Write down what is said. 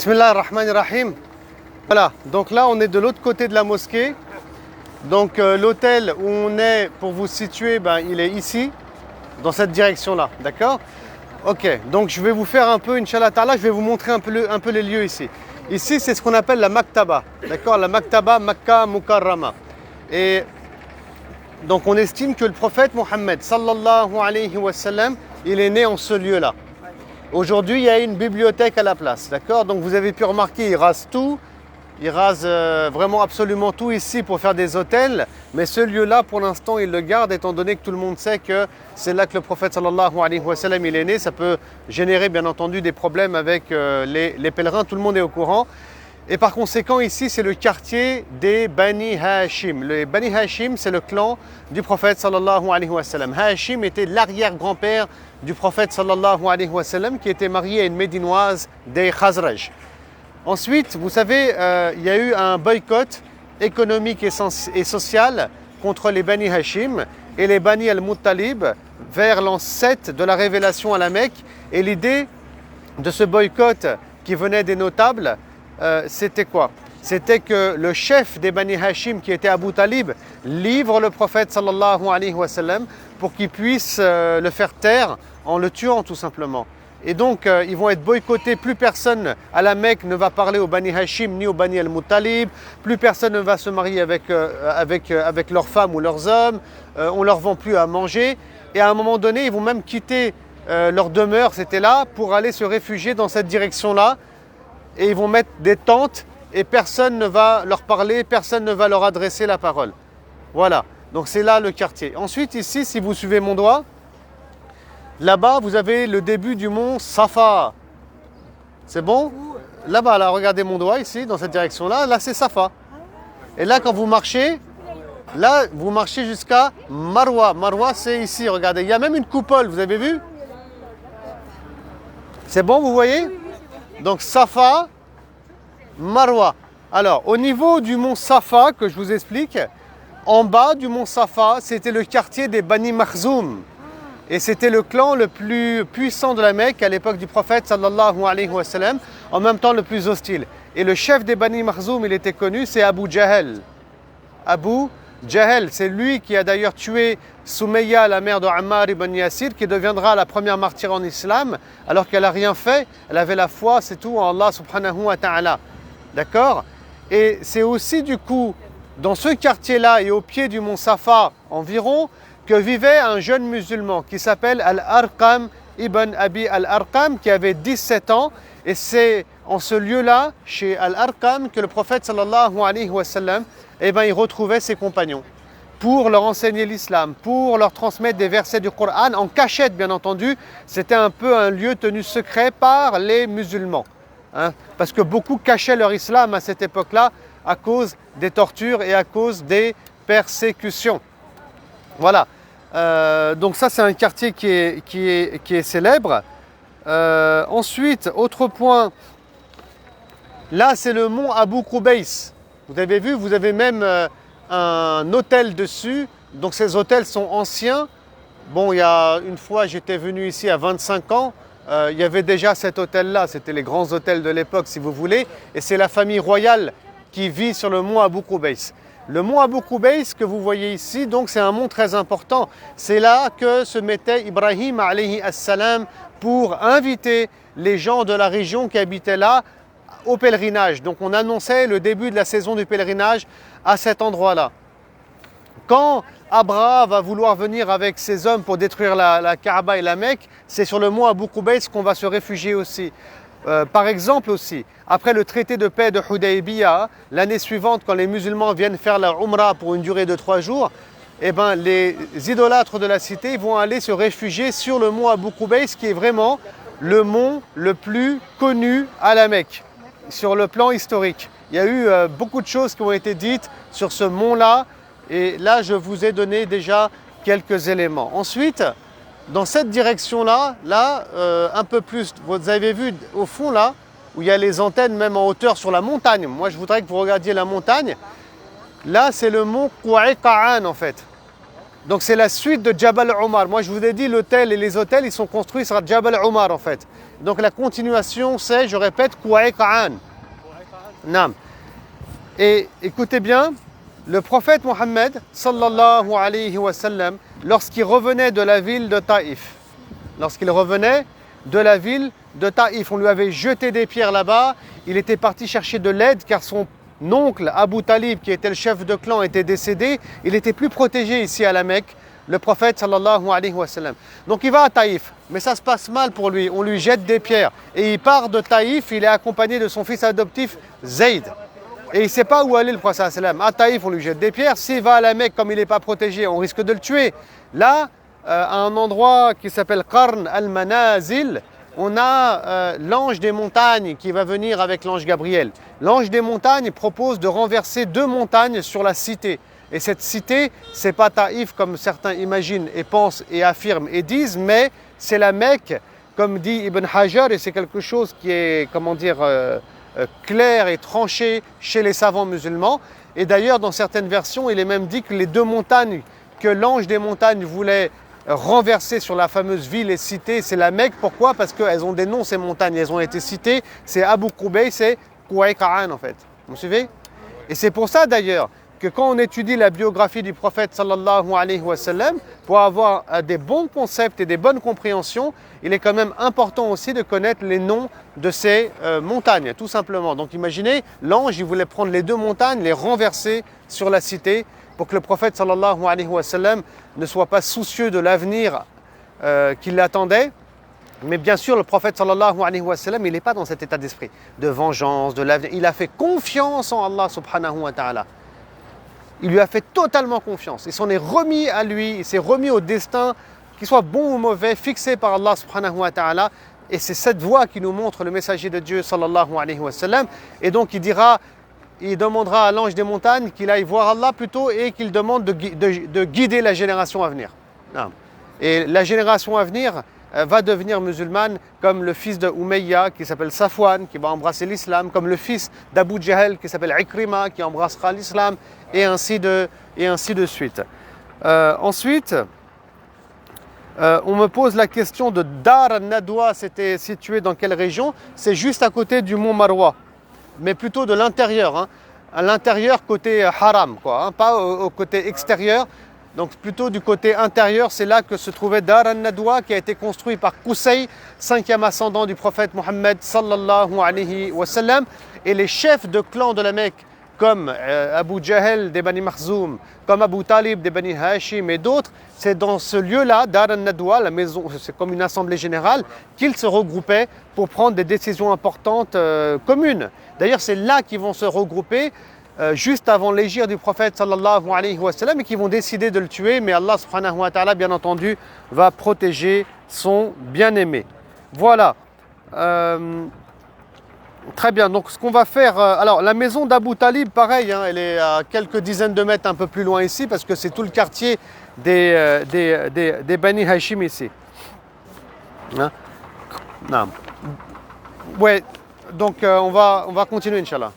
Bismillah ar-Rahman ar-Rahim. Voilà, donc là on est de l'autre côté de la mosquée. Donc l'hôtel où on est pour vous situer, il est ici, dans cette direction-là, d'accord? Ok, donc je vais vous faire un peu, Inch'Allah Ta'ala, je vais vous montrer un peu les lieux ici. Ici c'est ce qu'on appelle la Maktaba, d'accord? La Maktaba Makka Mukarrama. Et donc on estime que le prophète Mohammed sallallahu alayhi wa sallam, il est né en ce lieu-là. Aujourd'hui il y a une bibliothèque à la place, d'accord? Donc vous avez pu remarquer, il rase tout. Il rase vraiment absolument tout ici pour faire des hôtels, mais ce lieu-là, pour l'instant, il le garde étant donné que tout le monde sait que c'est là que le prophète sallallahu alayhi wa sallam il est né. Ça peut générer bien entendu des problèmes avec les pèlerins, tout le monde est au courant. Et par conséquent, ici, c'est le quartier des Bani Hashim. Les Bani Hashim, c'est le clan du prophète sallallahu alayhi wa sallam. Hashim était l'arrière-grand-père du prophète sallallahu alayhi wa sallam qui était marié à une médinoise des Khazraj. Ensuite, vous savez, il y a eu un boycott économique et social contre les Bani Hashim et les Bani al-Muttalib vers l'an 7 de la révélation à la Mecque. Et l'idée de ce boycott qui venait des notables, c'était quoi? C'était que le chef des Bani Hashim, qui était Abu Talib, livre le prophète sallallahu alayhi wa sallam pour qu'il puisse le faire taire en le tuant tout simplement. Et donc, ils vont être boycottés. Plus personne à la Mecque ne va parler aux Bani Hashim ni aux Bani al-Muttalib. Plus personne ne va se marier avec leurs femmes ou leurs hommes. On ne leur vend plus à manger. Et à un moment donné, ils vont même quitter leur demeure, c'était là, pour aller se réfugier dans cette direction-là. Et ils vont mettre des tentes et personne ne va leur parler, personne ne va leur adresser la parole. Voilà, donc c'est là le quartier. Ensuite, ici, si vous suivez mon doigt, là-bas, vous avez le début du mont Safa. C'est bon? Là-bas, là, regardez mon doigt ici, dans cette direction-là. Là, c'est Safa. Et là, quand vous marchez, là, vous marchez jusqu'à Marwa. Marwa, c'est ici, regardez. Il y a même une coupole, vous avez vu? C'est bon, vous voyez? Donc, Safa, Marwa. Alors, au niveau du mont Safa, que je vous explique, en bas du mont Safa, c'était le quartier des Bani Makhzoum. Et c'était le clan le plus puissant de la Mecque à l'époque du prophète sallallahu alayhi wa sallam, en même temps le plus hostile. Et le chef des Bani Makhzoum, il était connu, c'est Abu Jahl. Abu Jahl, c'est lui qui a d'ailleurs tué Soumayya, la mère de Ammar ibn Yasir, qui deviendra la première martyre en islam, alors qu'elle n'a rien fait, elle avait la foi, c'est tout, en Allah subhanahu wa ta'ala. D'accord? Et c'est aussi du coup, dans ce quartier-là et au pied du mont Safa environ, que vivait un jeune musulman qui s'appelle Al-Arqam ibn Abi Al-Arqam, qui avait 17 ans. Et c'est en ce lieu-là, chez Al-Arqam, que le prophète sallallahu alayhi wa sallam, il retrouvait ses compagnons pour leur enseigner l'islam, pour leur transmettre des versets du Coran, en cachette bien entendu. C'était un peu un lieu tenu secret par les musulmans. Parce que beaucoup cachaient leur islam à cette époque-là à cause des tortures et à cause des persécutions. Voilà. Donc ça c'est un quartier qui est célèbre. Ensuite, autre point, là c'est le mont Abu Qubays. Vous avez vu, vous avez même un hôtel dessus. Donc ces hôtels sont anciens. Bon, il y a une fois j'étais venu ici à 25 ans, il y avait déjà cet hôtel-là. C'était les grands hôtels de l'époque si vous voulez. Et c'est la famille royale qui vit sur le mont Abu Qubays. Le mont Abu Qubays que vous voyez ici, donc c'est un mont très important. C'est là que se mettait Ibrahim alayhi as-salam pour inviter les gens de la région qui habitaient là au pèlerinage. Donc on annonçait le début de la saison du pèlerinage à cet endroit-là. Quand Abraha va vouloir venir avec ses hommes pour détruire la Kaaba et la Mecque, c'est sur le mont Abu Qubays qu'on va se réfugier aussi. Par exemple aussi, après le traité de paix de Hudaybiyah, l'année suivante, quand les musulmans viennent faire leur Umrah pour une durée de 3 jours, les idolâtres de la cité vont aller se réfugier sur le mont Abu Qubays, qui est vraiment le mont le plus connu à la Mecque, sur le plan historique. Il y a eu beaucoup de choses qui ont été dites sur ce mont-là, et là je vous ai donné déjà quelques éléments. Ensuite, dans cette direction-là, un peu plus, vous avez vu au fond là, où il y a les antennes même en hauteur sur la montagne. Moi, je voudrais que vous regardiez la montagne. Là, c'est le mont Qa'an en fait. Donc c'est la suite de Jabal Omar. Moi je vous ai dit, l'hôtel et les hôtels, ils sont construits sur Jabal Omar en fait. Donc la continuation c'est, je répète, Kouaïqa'an. Naam. Et écoutez bien, le prophète Mohammed, sallallahu alayhi wa sallam, lorsqu'il revenait de la ville de Taïf, on lui avait jeté des pierres là-bas, il était parti chercher de l'aide car son oncle Abu Talib, qui était le chef de clan, était décédé, il était plus protégé ici à la Mecque, le prophète sallallahu alayhi wa sallam. Donc il va à Taïf, mais ça se passe mal pour lui, on lui jette des pierres. Et il part de Taïf, il est accompagné de son fils adoptif Zayd. Et il ne sait pas où aller le prophète sallam. À Taïf, on lui jette des pierres, s'il va à la Mecque, comme il n'est pas protégé, on risque de le tuer. Là, à un endroit qui s'appelle Qarn al-Manazil, on a l'ange des montagnes qui va venir avec l'ange Gabriel. L'ange des montagnes propose de renverser 2 montagnes sur la cité. Et cette cité, c'est pas Taïf comme certains imaginent et pensent et affirment et disent, mais c'est la Mecque, comme dit Ibn Hajar, et c'est quelque chose qui est, comment dire, clair et tranché chez les savants musulmans. Et d'ailleurs, dans certaines versions, il est même dit que les 2 montagnes que l'ange des montagnes voulait renversées sur la fameuse ville et cité, c'est la Mecque. Pourquoi? Parce qu'elles ont des noms, ces montagnes, elles ont été citées. C'est Abu Qubays, c'est Kouaïqa'an en fait. Vous suivez? Et c'est pour ça d'ailleurs que quand on étudie la biographie du prophète sallallahu alayhi wa sallam, pour avoir des bons concepts et des bonnes compréhensions, il est quand même important aussi de connaître les noms de ces montagnes, tout simplement. Donc imaginez, l'ange, il voulait prendre les 2 montagnes, les renverser sur la cité, pour que le prophète sallallahu alayhi wa sallam ne soit pas soucieux de l'avenir qui l'attendait. Mais bien sûr, le prophète sallallahu alayhi wa sallam, il n'est pas dans cet état d'esprit de vengeance, de l'avenir. Il a fait confiance en Allah subhanahu wa ta'ala. Il lui a fait totalement confiance. Il s'en est remis à lui, il s'est remis au destin, qu'il soit bon ou mauvais, fixé par Allah subhanahu wa ta'ala. Et c'est cette voie qui nous montre le messager de Dieu sallallahu alayhi wa sallam. Et donc il demandera à l'ange des montagnes qu'il aille voir Allah plutôt et qu'il demande de guider la génération à venir. Et la génération à venir va devenir musulmane comme le fils de Umayya qui s'appelle Safwan, qui va embrasser l'islam, comme le fils d'Abu Jahl qui s'appelle Ikrima, qui embrassera l'islam, et ainsi de suite. Ensuite, on me pose la question de Dar al-Nadwa, c'était situé dans quelle région? C'est juste à côté du mont Marwa, mais plutôt de l'intérieur, à l'intérieur côté haram, quoi, pas au côté extérieur. Donc plutôt du côté intérieur, c'est là que se trouvait Dar al-Nadwa, qui a été construit par Qusay, 5e ascendant du prophète Mohammed sallallahu alayhi wa sallam. Et les chefs de clan de la Mecque, comme Abu Jahl des Bani Makhzoum, comme Abu Talib des Bani Hashim et d'autres, c'est dans ce lieu-là, Dar al-Nadwa, la maison, c'est comme une assemblée générale, qu'ils se regroupaient pour prendre des décisions importantes communes. D'ailleurs, c'est là qu'ils vont se regrouper juste avant l'hégire du prophète sallallahu alayhi wa sallam et qui vont décider de le tuer, mais Allah subhanahu wa ta'ala, bien entendu, va protéger son bien-aimé. Voilà. Très bien, donc ce qu'on va faire, alors la maison d'Abu Talib, pareil, elle est à quelques dizaines de mètres un peu plus loin ici, parce que c'est tout le quartier des Bani Hashim ici. Non. Ouais, donc on va continuer, Inch'Allah.